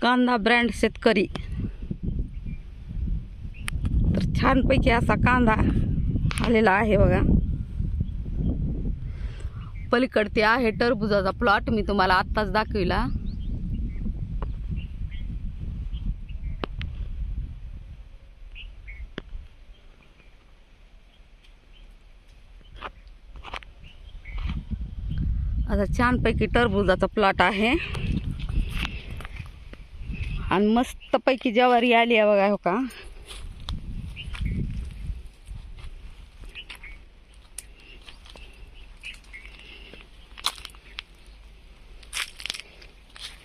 कांदा ब्रँड शेतकरी. तर छानपैकी असा कांदा आलेला आहे बघा. पलीकडते आहे टरबुजाचा प्लॉट, मी तुम्हाला आत्ताच दाखविला. आता छानपैकी टरबुजाचा प्लॉट आहे आणि मस्तपैकी ज्वारी आली आहे बघा. हो का,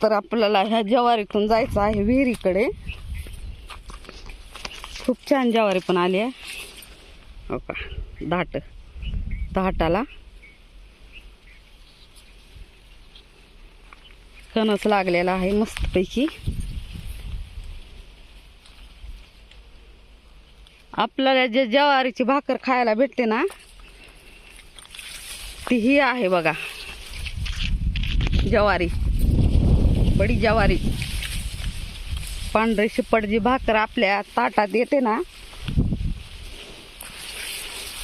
तर आपल्याला ह्या ज्वारीतून जायचं आहे विहिरीकडे. खूप छान ज्वारी पण आली आहे. हो का, दाटाला कणस लागलेला आहे मस्तपैकी. आपल्याला जे ज्वारीची भाकर खायला भेटते ना, ती ही आहे बघा, ज्वारी, बडी ज्वारी. पांढरी शिपट जी भाकर आपल्या ताटात येते ना,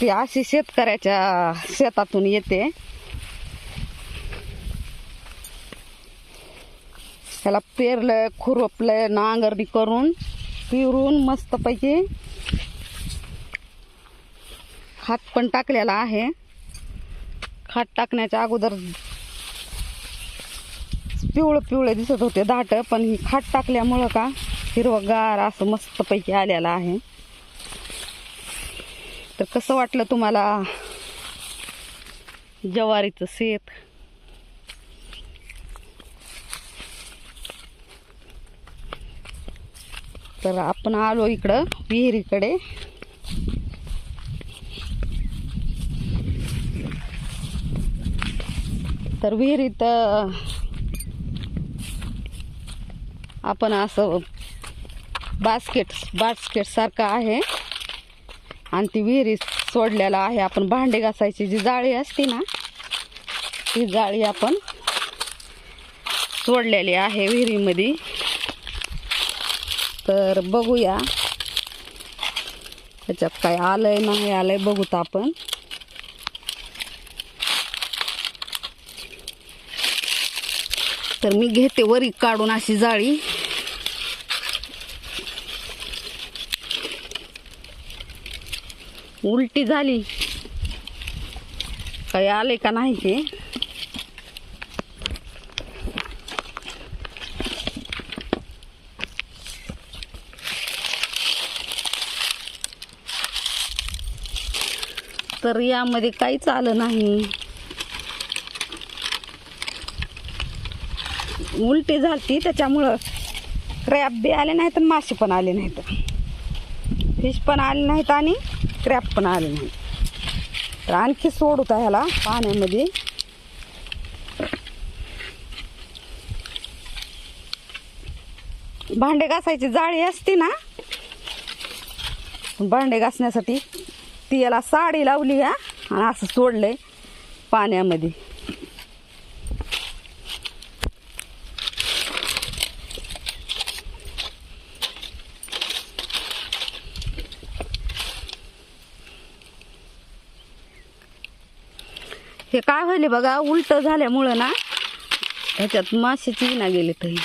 ती अशी शेतकऱ्याच्या शेतातून येते. ह्याला पेरलं, खुरपलं, नांगरणी करून पिरून मस्तपैकी खत पण टाकलेला आहे. खत टाकण्याच्या अगोदर पिवळे दिसत होते दाट, पण ही खत टाकल्यामुळं का हिरवगार असं मस्तपैकी आलेला आहे. तर कसं वाटलं तुम्हाला ज्वारीचं शेत? तर आपण आलो इकडं विहिरीकडे. तर विहिरीत आपण असं बास्केट सारखं आहे आणि ती विहिरीत सोडलेला आहे. आपण भांडे घासायची जी जाळी असते ना, ती जाळी आपण सोडलेली आहे विहिरीमध्ये. तर बघूया त्याच्यात काय आलंय नाही आलंय, बघूत आपण. तर मी घेते वरी काढून अशी जाळी. उलटी झाली, काही आले का नाही ते. तर यामध्ये काहीच आलं नाही, उलटी झाली. त्याच्यामुळं क्रॅप बी आले नाहीत आणि मासे पण आले नाहीत, फिश पण आले नाहीत आणि क्रॅप पण आले नाहीत. तर आणखी सोडूत ह्याला पाण्यामध्ये. भांडे घासायची जाळी असते ना, भांडे घासण्यासाठी ती याला साडी लावली आणि असं सोडलंय पाण्यामध्ये. हे काय व्हायले बघा, उलट झाल्यामुळं ना ह्याच्यात माशाची ना गेले. तरी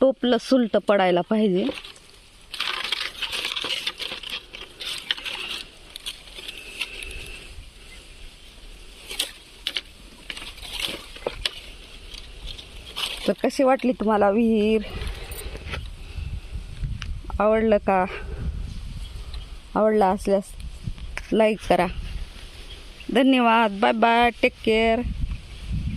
टोपलं सुलट पडायला पाहिजे. तर कशी वाटली तुम्हाला विहीर? आवडलं का? आवडला असल्यास लाईक करा. धन्यवाद. Bye bye. Take care.